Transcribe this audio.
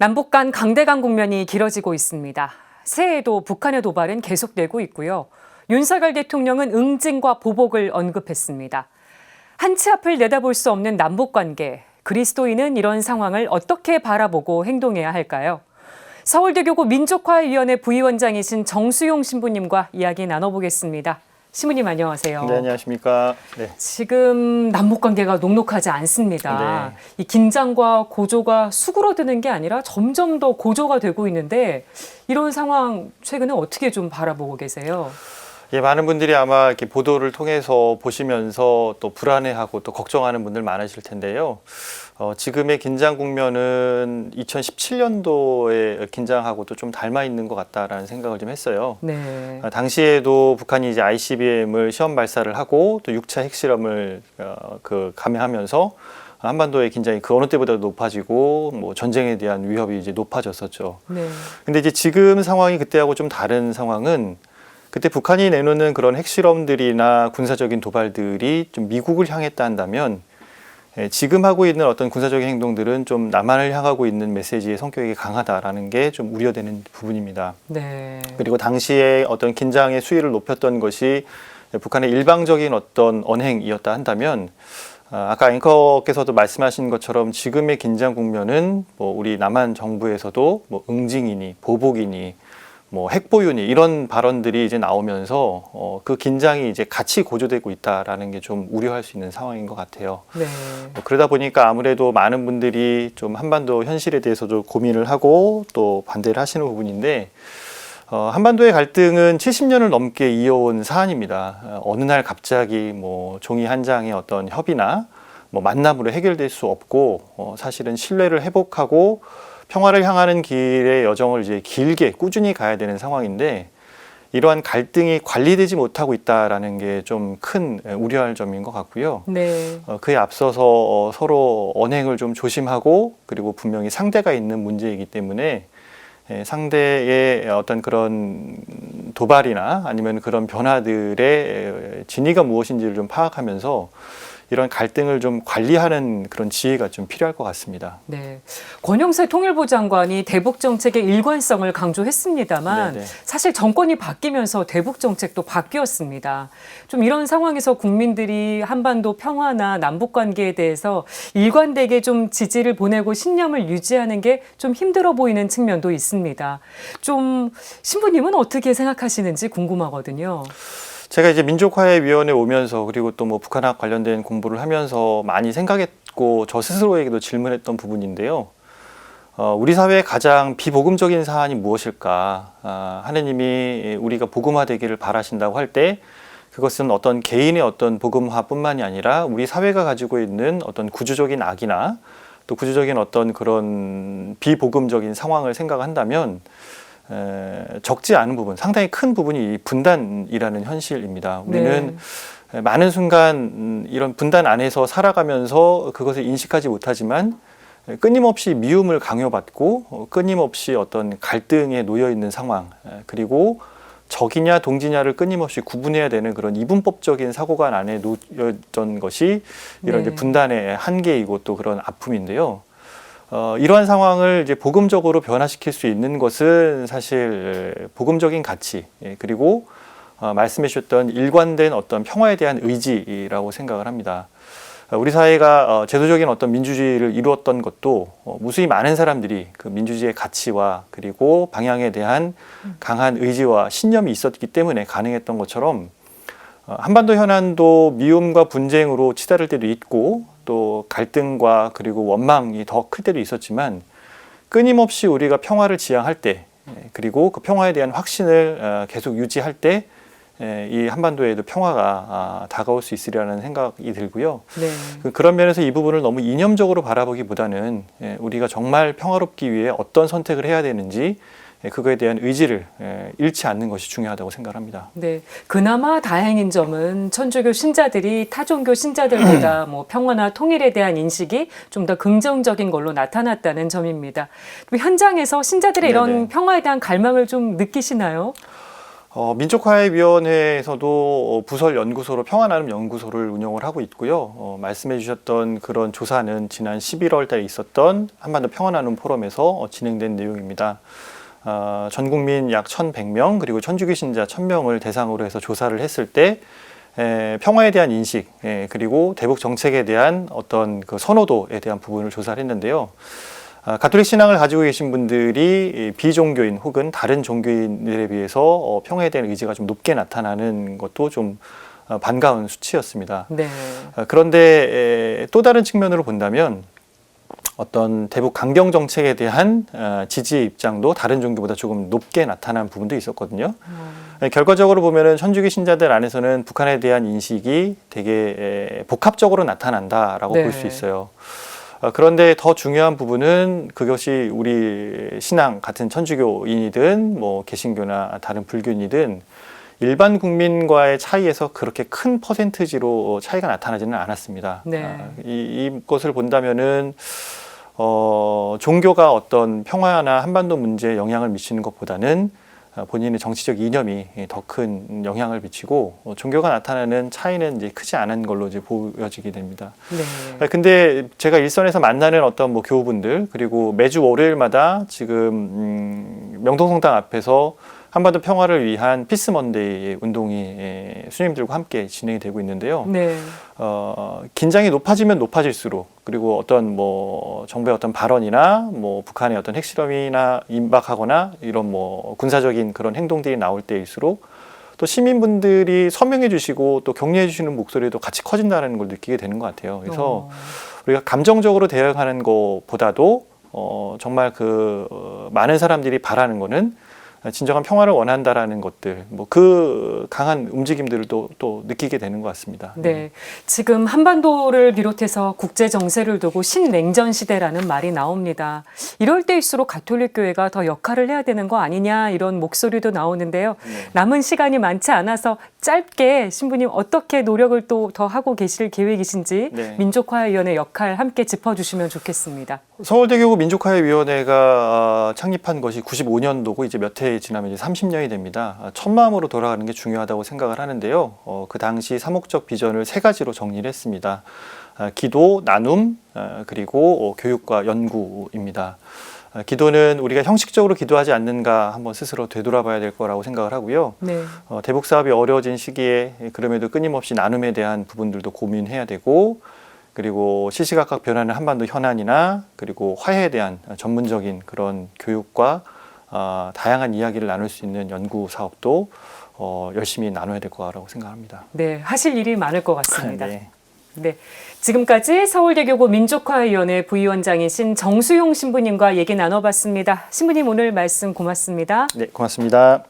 남북 간 강대강 국면이 길어지고 있습니다. 새해에도 북한의 도발은 계속되고 있고요. 윤석열 대통령은 응징과 보복을 언급했습니다. 한치 앞을 내다볼 수 없는 남북 관계, 그리스도인은 이런 상황을 어떻게 바라보고 행동해야 할까요? 서울대교구 민족화위원회 부위원장이신 정수용 신부님과 이야기 나눠보겠습니다. 신부님 안녕하세요. 네, 안녕하십니까. 네. 지금 남북 관계가 녹록하지 않습니다. 네. 이 긴장과 고조가 수그러드는 게 아니라 점점 더 고조가 되고 있는데 이런 상황 최근에 어떻게 좀 바라보고 계세요? 예, 많은 분들이 아마 이렇게 보도를 통해서 보시면서 또 불안해하고 또 걱정하는 분들 많으실 텐데요. 지금의 긴장 국면은 2017년도의 긴장하고도 좀 닮아 있는 것 같다라는 생각을 좀 했어요. 네. 당시에도 북한이 이제 ICBM을 시험 발사를 하고 또 6차 핵실험을 감행하면서 한반도의 긴장이 그 어느 때보다 높아지고 뭐 전쟁에 대한 위협이 이제 높아졌었죠. 네. 근데 이제 지금 상황이 그때하고 좀 다른 상황은 그때 북한이 내놓는 그런 핵실험들이나 군사적인 도발들이 좀 미국을 향했다 한다면 지금 하고 있는 어떤 군사적인 행동들은 좀 남한을 향하고 있는 메시지의 성격이 강하다라는 게 좀 우려되는 부분입니다. 네. 그리고 당시에 어떤 긴장의 수위를 높였던 것이 북한의 일방적인 어떤 언행이었다 한다면 아까 앵커께서도 말씀하신 것처럼 지금의 긴장 국면은 뭐 우리 남한 정부에서도 뭐 응징이니 보복이니 뭐 핵보유니 이런 발언들이 이제 나오면서 그 긴장이 이제 같이 고조되고 있다라는 게 좀 우려할 수 있는 상황인 것 같아요. 네. 그러다 보니까 아무래도 많은 분들이 좀 한반도 현실에 대해서도 고민을 하고 또 반대를 하시는 부분인데 한반도의 갈등은 70년을 넘게 이어온 사안입니다. 어느 날 갑자기 뭐 종이 한 장의 어떤 협의나 뭐 만남으로 해결될 수 없고 사실은 신뢰를 회복하고 평화를 향하는 길의 여정을 이제 길게 꾸준히 가야 되는 상황인데 이러한 갈등이 관리되지 못하고 있다라는 게 좀 큰 우려할 점인 것 같고요. 네. 그에 앞서서 서로 언행을 좀 조심하고 그리고 분명히 상대가 있는 문제이기 때문에 상대의 어떤 그런 도발이나 아니면 그런 변화들의 진위가 무엇인지를 좀 파악하면서 이런 갈등을 좀 관리하는 그런 지혜가 좀 필요할 것 같습니다. 네. 권영세 통일부 장관이 대북 정책의 일관성을 강조했습니다만 네네. 사실 정권이 바뀌면서 대북 정책도 바뀌었습니다. 좀 이런 상황에서 국민들이 한반도 평화나 남북 관계에 대해서 일관되게 좀 지지를 보내고 신념을 유지하는 게 좀 힘들어 보이는 측면도 있습니다. 좀 신부님은 어떻게 생각하시는지 궁금하거든요. 제가 이제 민족화의 위원회 오면서 그리고 또 뭐 북한학 관련된 공부를 하면서 많이 생각했고 저 스스로에게도 질문했던 부분인데요. 우리 사회의 가장 비복음적인 사안이 무엇일까? 하느님이 우리가 복음화되기를 바라신다고 할 때 그것은 어떤 개인의 어떤 복음화뿐만이 아니라 우리 사회가 가지고 있는 어떤 구조적인 악이나 또 구조적인 어떤 그런 비복음적인 상황을 생각한다면 적지 않은 부분, 상당히 큰 부분이 이 분단이라는 현실입니다. 우리는 많은 순간 이런 분단 안에서 살아가면서 그것을 인식하지 못하지만 끊임없이 미움을 강요받고 끊임없이 어떤 갈등에 놓여 있는 상황, 그리고 적이냐 동지냐를 끊임없이 구분해야 되는 그런 이분법적인 사고관 안에 놓여졌던 것이 이런 이제 분단의 한계이고 또 그런 아픔인데요. 이러한 상황을 이제 복음적으로 변화시킬 수 있는 것은 사실 복음적인 가치, 그리고 말씀해 주셨던 일관된 어떤 평화에 대한 의지라고 생각을 합니다. 우리 사회가 제도적인 어떤 민주주의를 이루었던 것도 무수히 많은 사람들이 그 민주주의의 가치와 그리고 방향에 대한 강한 의지와 신념이 있었기 때문에 가능했던 것처럼 한반도 현안도 미움과 분쟁으로 치달을 때도 있고 또 갈등과 그리고 원망이 더 클 때도 있었지만 끊임없이 우리가 평화를 지향할 때 그리고 그 평화에 대한 확신을 계속 유지할 때 이 한반도에도 평화가 다가올 수 있으리라는 생각이 들고요. 네. 그런 면에서 이 부분을 너무 이념적으로 바라보기보다는 우리가 정말 평화롭기 위해 어떤 선택을 해야 되는지 그거에 대한 의지를 잃지 않는 것이 중요하다고 생각합니다. 네, 그나마 다행인 점은 천주교 신자들이 타종교 신자들보다 뭐 평화나 통일에 대한 인식이 좀 더 긍정적인 걸로 나타났다는 점입니다. 현장에서 신자들의 이런 네네. 평화에 대한 갈망을 좀 느끼시나요? 민족화해위원회에서도 부설 연구소로 평화나눔 연구소를 운영을 하고 있고요. 말씀해 주셨던 그런 조사는 지난 11월 달에 있었던 한반도 평화나눔 포럼에서 진행된 내용입니다. 전 국민 약 1,100명 그리고 천주교 신자 1,000명을 대상으로 해서 조사를 했을 때 평화에 대한 인식 그리고 대북 정책에 대한 어떤 그 선호도에 대한 부분을 조사를 했는데요. 가톨릭 신앙을 가지고 계신 분들이 비종교인 혹은 다른 종교인들에 비해서 평화에 대한 의지가 좀 높게 나타나는 것도 좀 반가운 수치였습니다. 네. 그런데 또 다른 측면으로 본다면 어떤 대북 강경 정책에 대한 지지의 입장도 다른 종교보다 조금 높게 나타난 부분도 있었거든요. 결과적으로 보면은 천주교 신자들 안에서는 북한에 대한 인식이 되게 복합적으로 나타난다라고 네. 볼 수 있어요. 그런데 더 중요한 부분은 그것이 우리 신앙 같은 천주교인이든 뭐 개신교나 다른 불교인이든 일반 국민과의 차이에서 그렇게 큰 퍼센티지로 차이가 나타나지는 않았습니다. 네. 이것을 본다면은 종교가 어떤 평화나 한반도 문제에 영향을 미치는 것보다는 본인의 정치적 이념이 더 큰 영향을 미치고 종교가 나타나는 차이는 이제 크지 않은 걸로 이제 보여지게 됩니다. 네. 근데 제가 일선에서 만나는 어떤 뭐 교우분들 그리고 매주 월요일마다 지금 명동성당 앞에서 한반도 평화를 위한 피스 먼데이 운동이 수님들과 함께 진행이 되고 있는데요. 네. 긴장이 높아지면 높아질수록 그리고 어떤 뭐 정부의 어떤 발언이나 뭐 북한의 어떤 핵실험이나 임박하거나 이런 뭐 군사적인 그런 행동들이 나올 때일수록 또 시민분들이 서명해 주시고 또 격려해 주시는 목소리도 같이 커진다는 걸 느끼게 되는 것 같아요. 그래서 우리가 감정적으로 대응하는 것보다도 정말 많은 사람들이 바라는 거는 진정한 평화를 원한다라는 것들, 뭐 그 강한 움직임들을 또 느끼게 되는 것 같습니다. 네. 지금 한반도를 비롯해서 국제 정세를 두고 신냉전 시대라는 말이 나옵니다. 이럴 때일수록 가톨릭 교회가 더 역할을 해야 되는 거 아니냐 이런 목소리도 나오는데요. 네. 남은 시간이 많지 않아서 짧게 신부님 어떻게 노력을 또 더 하고 계실 계획이신지 네. 민족화위원회 역할 함께 짚어주시면 좋겠습니다. 서울대교구 민족화해위원회가 창립한 것이 95년도고 이제 몇 해 지나면 이제 30년이 됩니다. 첫 마음으로 돌아가는 게 중요하다고 생각을 하는데요. 그 당시 사목적 비전을 3가지로 정리를 했습니다. 기도, 나눔, 그리고 교육과 연구입니다. 기도는 우리가 형식적으로 기도하지 않는가 한번 스스로 되돌아봐야 될 거라고 생각을 하고요. 네. 대북 사업이 어려워진 시기에 그럼에도 끊임없이 나눔에 대한 부분들도 고민해야 되고 그리고 시시각각 변하는 한반도 현안이나 그리고 화해에 대한 전문적인 그런 교육과 다양한 이야기를 나눌 수 있는 연구 사업도 열심히 나눠야 될 거라고 생각합니다. 네, 하실 일이 많을 것 같습니다. 네. 네, 지금까지 서울대교구 민족화위원회 부위원장이신 정수용 신부님과 얘기 나눠봤습니다. 신부님 오늘 말씀 고맙습니다. 네, 고맙습니다.